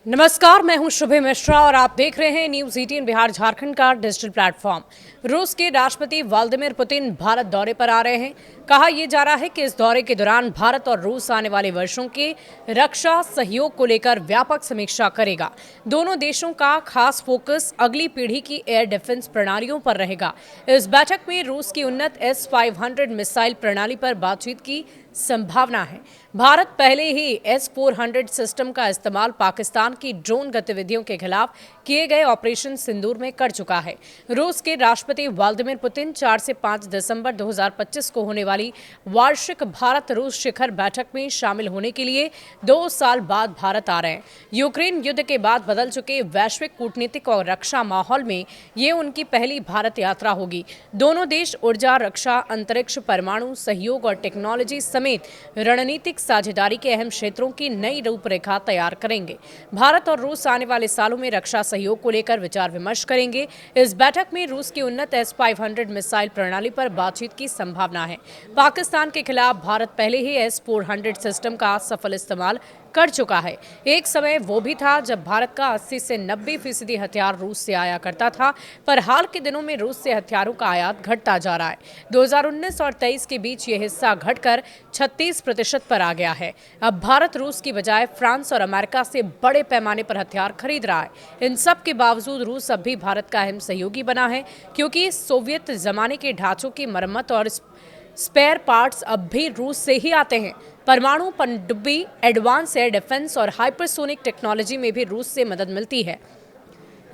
नमस्कार, मैं हूं शुभे मिश्रा और आप देख रहे हैं न्यूज 18 बिहार झारखंड का डिजिटल प्लेटफॉर्म। रूस के राष्ट्रपति व्लादिमीर पुतिन भारत दौरे पर आ रहे हैं। कहा यह जा रहा है कि इस दौरे के दौरान भारत और रूस आने वाले वर्षों के रक्षा सहयोग को लेकर व्यापक समीक्षा करेगा। दोनों देशों का खास फोकस अगली पीढ़ी की एयर डिफेंस प्रणालियों पर रहेगा। इस बैठक में रूस की उन्नत S-500 मिसाइल प्रणाली पर बातचीत की संभावना है। भारत पहले ही S-400 सिस्टम का इस्तेमाल पाकिस्तान की ड्रोन गतिविधियों के खिलाफ किए गए ऑपरेशन सिंदूर में कर चुका है। रूस के राष्ट्रपति व्लादिमीर पुतिन 4 से 5 दिसंबर 2025 को होने वाली वार्षिक भारत रूस शिखर बैठक में शामिल होने के लिए 2 साल बाद भारत आ रहे हैं। यूक्रेन युद्ध के बाद बदल चुके वैश्विक कूटनीतिक और रक्षा माहौल में ये उनकी पहली भारत यात्रा होगी। दोनों देश ऊर्जा, रक्षा, अंतरिक्ष, परमाणु सहयोग और टेक्नोलॉजी समेत रणनीतिक साझेदारी के अहम क्षेत्रों की नई रूपरेखा तैयार करेंगे। भारत और रूस आने वाले सालों में रक्षा सहयोग को लेकर विचार विमर्श करेंगे। इस बैठक में रूस की उन्नत S-500 मिसाइल प्रणाली पर बातचीत की संभावना है। पाकिस्तान के खिलाफ भारत पहले ही S-400 सिस्टम का सफल इस्तेमाल कर चुका है। एक समय वो भी था जब भारत का 80 से 90% हथियार रूस से आया करता था, पर हाल के दिनों में रूस से हथियारों का आयात घटता जा रहा है। 2019 और 23 के बीच ये हिस्सा घटकर 36% पर आ गया है। अब भारत रूस की बजाय फ्रांस और अमेरिका से बड़े पैमाने पर हथियार खरीद रहा है। इन सब के बावजूद रूस अब भी भारत का अहम सहयोगी बना है, क्योंकि सोवियत जमाने के ढांचों की मरम्मत और स्पेयर पार्ट्स अब भी रूस से ही आते हैं। परमाणु पनडुब्बी, एडवांस एयर डिफेंस और हाइपरसोनिक टेक्नोलॉजी में भी रूस से मदद मिलती है।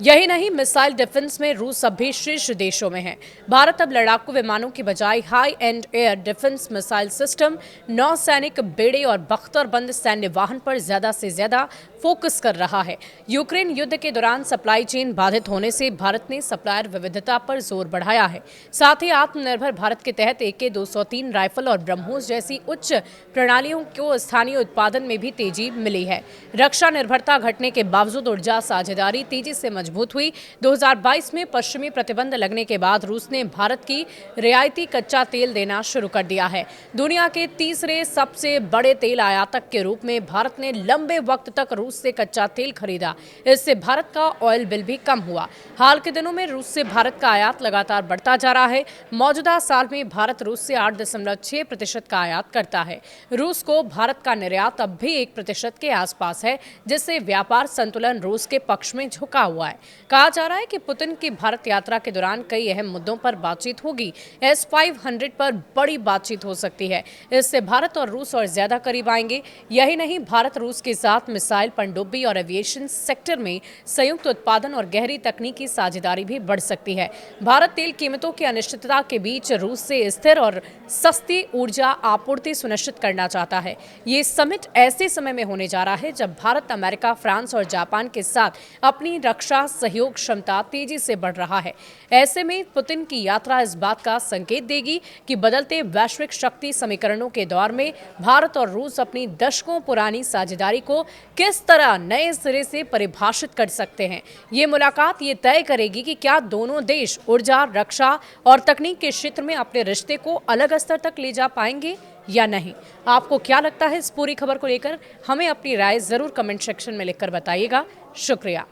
यही नहीं, मिसाइल डिफेंस में रूस अब भी शीर्ष देशों में है। भारत अब लड़ाकू विमानों की बजाय high and air defence missile system, नौसैनिक बेड़े और बख्तरबंद सैन्य वाहन पर ज्यादा से ज्यादा फोकस कर रहा है। यूक्रेन युद्ध के दौरान सप्लाई चेन बाधित होने से भारत ने सप्लायर विविधता पर जोर बढ़ाया है। साथ ही आत्मनिर्भर भारत के तहत AK-203 राइफल और ब्रह्मोस जैसी उच्च प्रणालियों को स्थानीय उत्पादन में भी तेजी मिली है। रक्षा निर्भरता घटने के बावजूद ऊर्जा साझेदारी तेजी से मजबूत हुई। 2022 में पश्चिमी प्रतिबंध लगने के बाद रूस ने भारत की रियायती कच्चा तेल देना शुरू कर दिया है। दुनिया के तीसरे सबसे बड़े तेल आयातक के रूप में भारत ने लंबे वक्त तक रूस से कच्चा तेल खरीदा। इससे भारत का ऑयल बिल भी कम हुआ। हाल के दिनों में रूस से भारत का आयात लगातार बढ़ता जा रहा है। मौजूदा साल में भारत रूस से 8.6% का आयात करता है। रूस को भारत का निर्यात अब भी 1% के आसपास है, जिससे व्यापार संतुलन रूस के पक्ष में झुका हुआ है। कहा जा रहा है कि पुतिन की भारत यात्रा के दौरान कई अहम मुद्दों पर बातचीत होगी। S-500 पर बड़ी बातचीत हो सकती है। इससे भारत और रूस और ज्यादा करीब आएंगे। यही नहीं, भारत रूस के साथ मिसाइल, पनडुब्बी और एविएशन सेक्टर में संयुक्त उत्पादन और गहरी तकनीकी साझेदारी भी बढ़ सकती है। भारत तेल कीमतों की अनिश्चितता के बीच रूस से स्थिर और सस्ती ऊर्जा आपूर्ति सुनिश्चित करना चाहता है। ये समिट ऐसे समय में होने जा रहा है जब भारत, अमेरिका, फ्रांस और जापान के साथ अपनी रक्षा सहयोग क्षमता तेजी से बढ़ रहा है। ऐसे में पुतिन की यात्रा इस बात का संकेत देगी कि बदलते वैश्विक शक्ति समीकरणों के दौर में भारत और रूस अपनी दशकों पुरानी साझेदारी को किस तरह नए सिरे से परिभाषित कर सकते हैं। ये मुलाकात ये तय करेगी कि क्या दोनों देश ऊर्जा, रक्षा और तकनीक के क्षेत्र में अपने रिश्ते को अलग स्तर तक ले जा पाएंगे या नहीं। आपको क्या लगता है इस पूरी खबर को लेकर? हमें अपनी राय जरूर कमेंट सेक्शन में लिखकर बताइएगा। शुक्रिया।